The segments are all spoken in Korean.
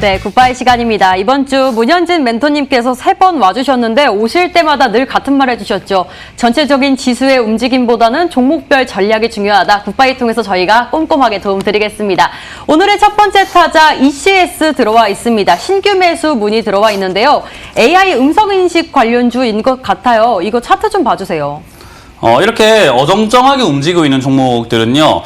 네, 굿바이 시간입니다. 이번 주 문현진 멘토님께서 3번 와주셨는데 오실 때마다 늘 같은 말 해주셨죠. 전체적인 지수의 움직임보다는 종목별 전략이 중요하다. 굿바이 통해서 저희가 꼼꼼하게 도움드리겠습니다. 오늘의 첫 번째 타자 ECS 들어와 있습니다. 신규 매수 문의 들어와 있는데요. AI 음성인식 관련주인 것 같아요. 이거 차트 좀 봐주세요. 이렇게 어정쩡하게 움직이고 있는 종목들은요.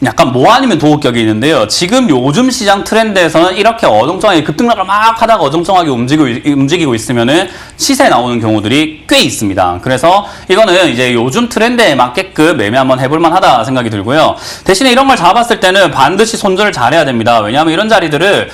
약간 뭐 아니면 도읍격이 있는데요. 지금 요즘 시장 트렌드에서는 이렇게 어정쩡하게 급등락을 막 하다가 어정쩡하게 움직이고 있으면은 시세 나오는 경우들이 꽤 있습니다. 그래서 이거는 이제 요즘 트렌드에 맞게끔 매매 한번 해볼만 하다 생각이 들고요. 대신에 이런 걸 잡았을 때는 반드시 손절을 잘해야 됩니다. 왜냐하면 이런 자리들을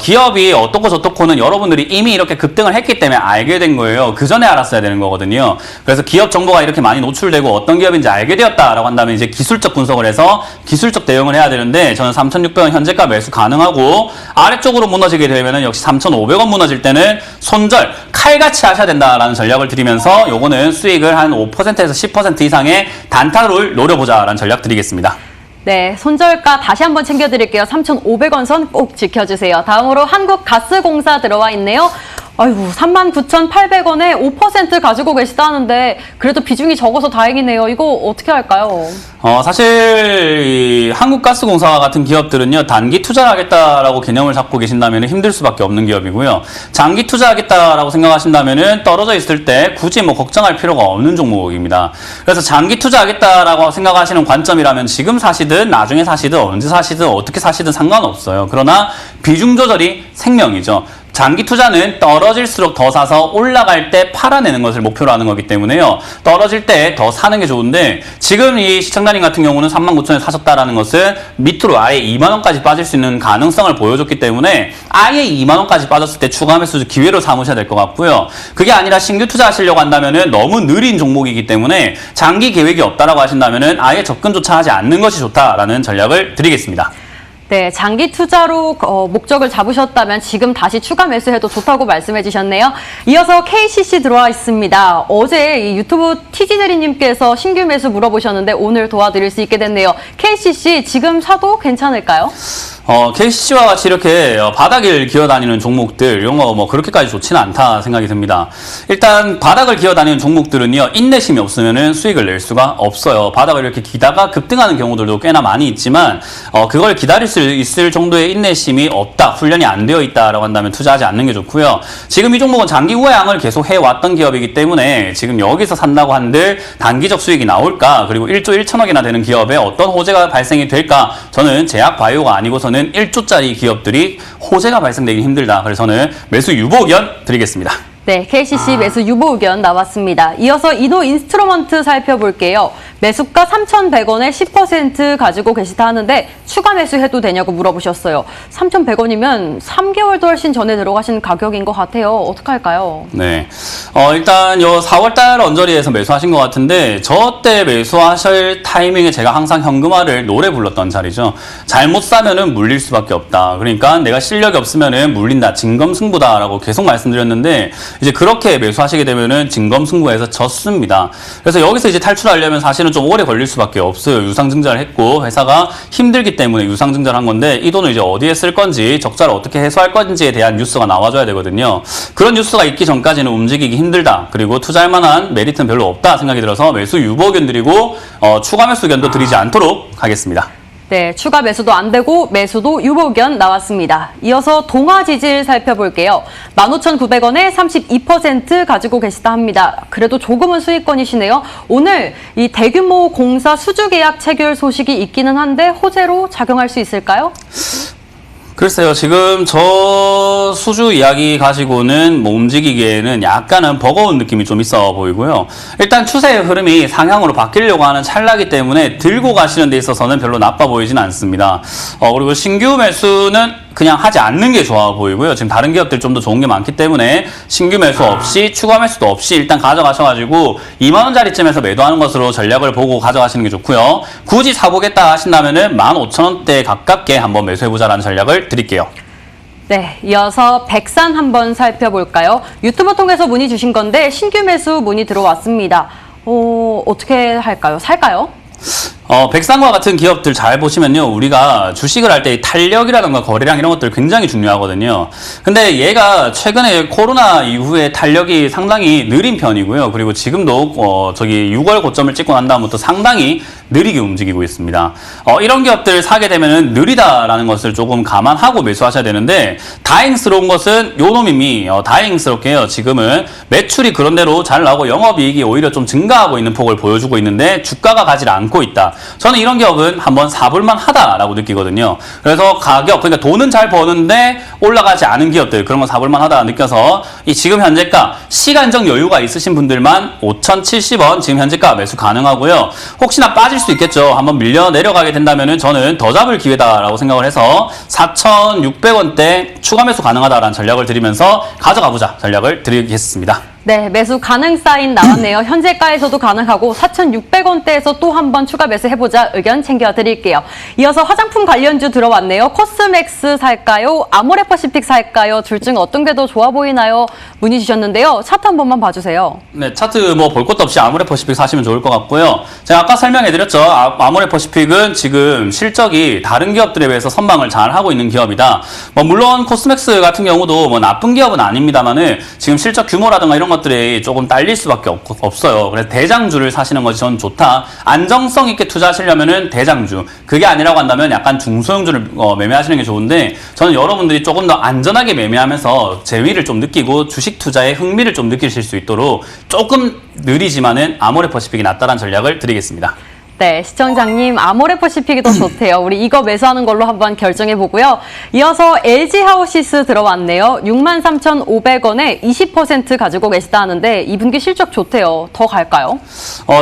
기업이 어떻고 저떻고는 여러분들이 이미 이렇게 급등을 했기 때문에 알게 된 거예요. 그 전에 알았어야 되는 거거든요. 그래서 기업 정보가 이렇게 많이 노출되고 어떤 기업인지 알게 되었다라고 한다면 이제 기술적 분석을 해서 기술적 대응을 해야 되는데 저는 3,600원 현재가 매수 가능하고 아래쪽으로 무너지게 되면 역시 3,500원 무너질 때는 손절, 칼같이 하셔야 된다라는 전략을 드리면서 요거는 수익을 한 5%에서 10% 이상의 단타를 노려보자라는 전략 드리겠습니다. 네, 손절가 다시 한번 챙겨드릴게요. 3,500원 선 꼭 지켜주세요. 다음으로 한국가스공사 들어와 있네요. 아이고, 39,800원에 5% 가지고 계시다는데 그래도 비중이 적어서 다행이네요. 이거 어떻게 할까요? 사실 이 한국가스공사 같은 기업들은요. 단기 투자를 하겠다라고 개념을 잡고 계신다면 힘들 수밖에 없는 기업이고요. 장기 투자하겠다라고 생각하신다면 떨어져 있을 때 굳이 뭐 걱정할 필요가 없는 종목입니다. 그래서 장기 투자하겠다라고 생각하시는 관점이라면 지금 사시든 나중에 사시든 언제 사시든 어떻게 사시든 상관없어요. 그러나 비중 조절이 생명이죠. 장기 투자는 떨어질수록 더 사서 올라갈 때 팔아내는 것을 목표로 하는 거기 때문에요. 떨어질 때 더 사는 게 좋은데 지금 이 시청자님 같은 경우는 39,000원에 사셨다라는 것은 밑으로 아예 2만 원까지 빠질 수 있는 가능성을 보여줬기 때문에 아예 2만 원까지 빠졌을 때 추가 매수 기회로 삼으셔야 될 것 같고요. 그게 아니라 신규 투자하시려고 한다면은 너무 느린 종목이기 때문에 장기 계획이 없다라고 하신다면은 아예 접근조차 하지 않는 것이 좋다라는 전략을 드리겠습니다. 네, 장기 투자로 목적을 잡으셨다면 지금 다시 추가 매수해도 좋다고 말씀해 주셨네요. 이어서 KCC 들어와 있습니다. 어제 이 유튜브 TG대리님께서 신규 매수 물어보셨는데 오늘 도와드릴 수 있게 됐네요. KCC 지금 사도 괜찮을까요? KCC와 같이 이렇게 바닥을 기어다니는 종목들 이런 거 뭐 그렇게까지 좋지는 않다 생각이 듭니다. 일단 바닥을 기어다니는 종목들은요. 인내심이 없으면은 수익을 낼 수가 없어요. 바닥을 이렇게 기다가 급등하는 경우들도 꽤나 많이 있지만 그걸 기다릴 수 있을 정도의 인내심이 없다. 훈련이 안 되어 있다라고 한다면 투자하지 않는 게 좋고요. 지금 이 종목은 장기 우량을 계속 해왔던 기업이기 때문에 지금 여기서 산다고 한들 단기적 수익이 나올까? 그리고 1조 1천억이나 되는 기업에 어떤 호재가 발생이 될까? 저는 제약바이오가 아니고서는 1조짜리 기업들이 호재가 발생되기 힘들다. 그래서 저는 매수 유보 의견 드리겠습니다. 네, KCC 매수 유보 의견 나왔습니다. 이어서 이노 인스트루먼트 살펴볼게요. 매수가 3,100원에 10% 가지고 계시다 하는데 추가 매수해도 되냐고 물어보셨어요. 3,100원이면 3개월도 훨씬 전에 들어가신 가격인 것 같아요. 어떻게 할까요? 네, 일단 요 4월달 언저리에서 매수하신 것 같은데 저 때 매수하실 타이밍에 제가 항상 현금화를 노래 불렀던 자리죠. 잘못 사면은 물릴 수밖에 없다. 그러니까 내가 실력이 없으면은 물린다. 진검승부다라고 계속 말씀드렸는데 이제 그렇게 매수하시게 되면은 진검승부에서 졌습니다. 그래서 여기서 이제 탈출하려면 사실은 좀 오래 걸릴 수밖에 없어요. 유상증자를 했고 회사가 힘들기 때문에 유상증자를 한 건데 이 돈을 이제 어디에 쓸 건지 적자를 어떻게 해소할 건지에 대한 뉴스가 나와줘야 되거든요. 그런 뉴스가 있기 전까지는 움직이기 힘들다. 그리고 투자할 만한 메리트는 별로 없다 생각이 들어서 매수 유보 의견 드리고 추가 매수 의견도 드리지 않도록 하겠습니다. 네, 추가 매수도 안 되고 매수도 유보 의견 나왔습니다. 이어서 동아지질 살펴볼게요. 15,900원에 32% 가지고 계시다 합니다. 그래도 조금은 수익권이시네요. 오늘 이 대규모 공사 수주 계약 체결 소식이 있기는 한데 호재로 작용할 수 있을까요? 글쎄요, 지금 저 수주 이야기 가지고는 뭐 움직이기에는 약간은 버거운 느낌이 좀 있어 보이고요. 일단 추세의 흐름이 상향으로 바뀌려고 하는 찰나기 때문에 들고 가시는 데 있어서는 별로 나빠 보이진 않습니다. 그리고 신규 매수는 그냥 하지 않는 게 좋아 보이고요. 지금 다른 기업들 좀 더 좋은 게 많기 때문에 신규 매수 없이 추가 매수도 없이 일단 가져가셔가지고 2만 원짜리쯤에서 매도하는 것으로 전략을 보고 가져가시는 게 좋고요. 굳이 사보겠다 하신다면은 15,000원대 가깝게 한번 매수해보자라는 전략을 드릴게요. 네, 이어서 백산 한번 살펴볼까요? 유튜브 통해서 문의 주신 건데 신규 매수 문의 들어왔습니다. 어떻게 할까요? 살까요? 백상과 같은 기업들 잘 보시면요. 우리가 주식을 할 때 탄력이라든가 거래량 이런 것들 굉장히 중요하거든요. 근데 얘가 최근에 코로나 이후에 탄력이 상당히 느린 편이고요. 그리고 지금도 6월 고점을 찍고 난 다음부터 상당히 느리게 움직이고 있습니다. 이런 기업들 사게 되면은 느리다라는 것을 조금 감안하고 매수하셔야 되는데 다행스러운 것은 요 놈이 다행스럽게요. 지금은 매출이 그런대로 잘 나오고 영업이익이 오히려 좀 증가하고 있는 폭을 보여주고 있는데 주가가 가지 않고 있다. 저는 이런 기업은 한번 사볼만 하다라고 느끼거든요. 그래서 그러니까 돈은 잘 버는데 올라가지 않은 기업들, 그런 거 사볼만 하다 느껴서 이 지금 현재가 시간적 여유가 있으신 분들만 5,070원 지금 현재가 매수 가능하고요. 혹시나 빠질 수 있겠죠. 한번 밀려 내려가게 된다면은 저는 더 잡을 기회다라고 생각을 해서 4,600원대 추가 매수 가능하다라는 전략을 드리면서 가져가보자 전략을 드리겠습니다. 네, 매수 가능 사인 나왔네요. 현재가에서도 가능하고 4,600원대에서 또 한 번 추가 매수해보자 의견 챙겨드릴게요. 이어서 화장품 관련주 들어왔네요. 코스맥스 살까요? 아모레퍼시픽 살까요? 둘 중 어떤 게 더 좋아 보이나요? 문의 주셨는데요. 차트 한 번만 봐주세요. 네, 차트 볼 것도 없이 아모레퍼시픽 사시면 좋을 것 같고요. 제가 아까 설명해드렸죠. 아모레퍼시픽은 지금 실적이 다른 기업들에 비해서 선방을 잘 하고 있는 기업이다. 물론 코스맥스 같은 경우도 나쁜 기업은 아닙니다만은 지금 실적 규모라든가 이런 것들이 조금 딸릴 수밖에 없어요. 그래서 대장주를 사시는 것이 저는 좋다. 안정성 있게 투자하시려면은 대장주. 그게 아니라고 한다면 약간 중소형주를 매매하시는 게 좋은데 저는 여러분들이 조금 더 안전하게 매매하면서 재미를 좀 느끼고 주식 투자에 흥미를 좀 느끼실 수 있도록 조금 느리지만은 아모레퍼시픽이 낫다라는 전략을 드리겠습니다. 네, 시청자님 아모레퍼시픽이 더 좋대요. 우리 이거 매수하는 걸로 한번 결정해 보고요. 이어서 LG하우시스 들어왔네요. 63,500원에 20% 가지고 계시다 하는데 2분기 실적 좋대요. 더 갈까요?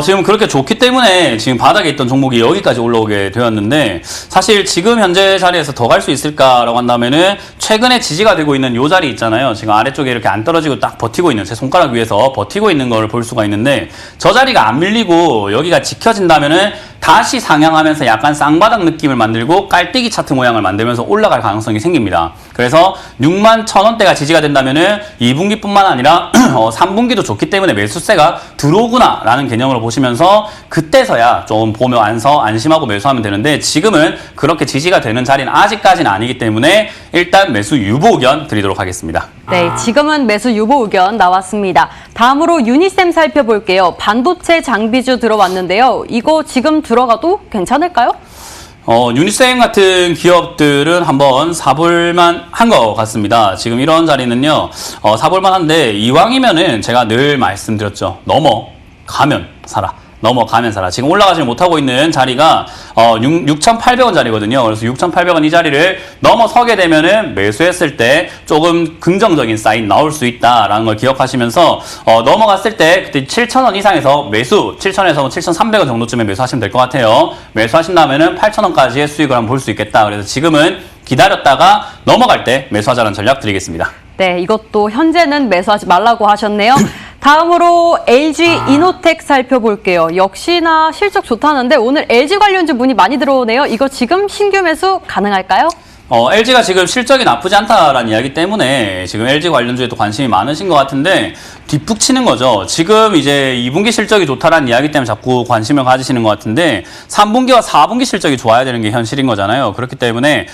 지금 그렇게 좋기 때문에 지금 바닥에 있던 종목이 여기까지 올라오게 되었는데 사실 지금 현재 자리에서 더 갈 수 있을까라고 한다면은 최근에 지지가 되고 있는 요 자리 있잖아요. 지금 아래쪽에 이렇게 안 떨어지고 딱 버티고 있는 제 손가락 위에서 버티고 있는 걸 볼 수가 있는데 저 자리가 안 밀리고 여기가 지켜진다면은 다시 상향하면서 약간 쌍바닥 느낌을 만들고 깔때기 차트 모양을 만들면서 올라갈 가능성이 생깁니다. 그래서 61,000원대가 지지가 된다면은 2분기뿐만 아니라 3분기도 좋기 때문에 매수세가 들어오구나라는 개념으로 보시면서 그때서야 좀 보며 안심하고 매수하면 되는데 지금은 그렇게 지지가 되는 자리는 아직까지는 아니기 때문에 일단 매수 유보 의견 드리도록 하겠습니다. 네, 지금은 매수 유보 의견 나왔습니다. 다음으로 유니셈 살펴볼게요. 반도체 장비주 들어왔는데요. 이거 지금 들어가도 괜찮을까요? 유니셈 같은 기업들은 한번 사볼만 한 것 같습니다. 지금 이런 자리는요, 사볼만 한데, 이왕이면은 제가 늘 말씀드렸죠. 넘어가면 사라. 넘어가면 사라. 지금 올라가지 못하고 있는 자리가 6,800원 자리거든요. 그래서 6,800원 이 자리를 넘어서게 되면은 매수했을 때 조금 긍정적인 사인 나올 수 있다라는 걸 기억하시면서 넘어갔을 때 그때 7,000원 이상에서 매수, 7,000원에서 7,300원 정도쯤에 매수하시면 될 것 같아요. 매수하신다면은 8,000원까지의 수익을 한번 볼 수 있겠다. 그래서 지금은 기다렸다가 넘어갈 때 매수하자는 전략 드리겠습니다. 네, 이것도 현재는 매수하지 말라고 하셨네요. 다음으로 LG 이노텍 살펴볼게요. 역시나 실적 좋다는데 오늘 LG 관련주 문의 많이 들어오네요. 이거 지금 신규 매수 가능할까요? LG가 지금 실적이 나쁘지 않다라는 이야기 때문에 지금 LG 관련주에도 관심이 많으신 것 같은데 뒷북 치는 거죠. 지금 이제 2분기 실적이 좋다라는 이야기 때문에 자꾸 관심을 가지시는 것 같은데 3분기와 4분기 실적이 좋아야 되는 게 현실인 거잖아요. 그렇기 때문에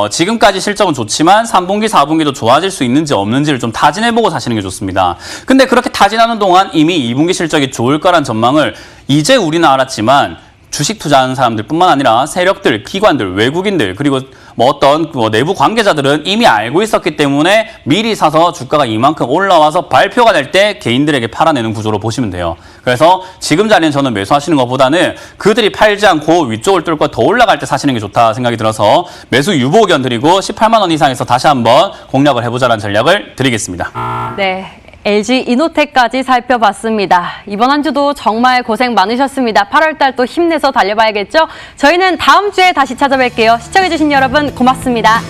지금까지 실적은 좋지만 3분기, 4분기도 좋아질 수 있는지 없는지를 좀 타진해보고 사시는 게 좋습니다. 근데 그렇게 타진하는 동안 이미 2분기 실적이 좋을 거란 전망을 이제 우리는 알았지만 주식 투자하는 사람들 뿐만 아니라 세력들, 기관들, 외국인들 그리고 어떤 내부 관계자들은 이미 알고 있었기 때문에 미리 사서 주가가 이만큼 올라와서 발표가 될 때 개인들에게 팔아내는 구조로 보시면 돼요. 그래서 지금 자리는 저는 매수하시는 것보다는 그들이 팔지 않고 위쪽을 뚫고 더 올라갈 때 사시는 게 좋다 생각이 들어서 매수 유보 의견 드리고 18만 원 이상에서 다시 한번 공략을 해보자는 전략을 드리겠습니다. 네. LG 이노텍까지 살펴봤습니다. 이번 한 주도 정말 고생 많으셨습니다. 8월달 또 힘내서 달려봐야겠죠? 저희는 다음 주에 다시 찾아뵐게요. 시청해주신 여러분 고맙습니다.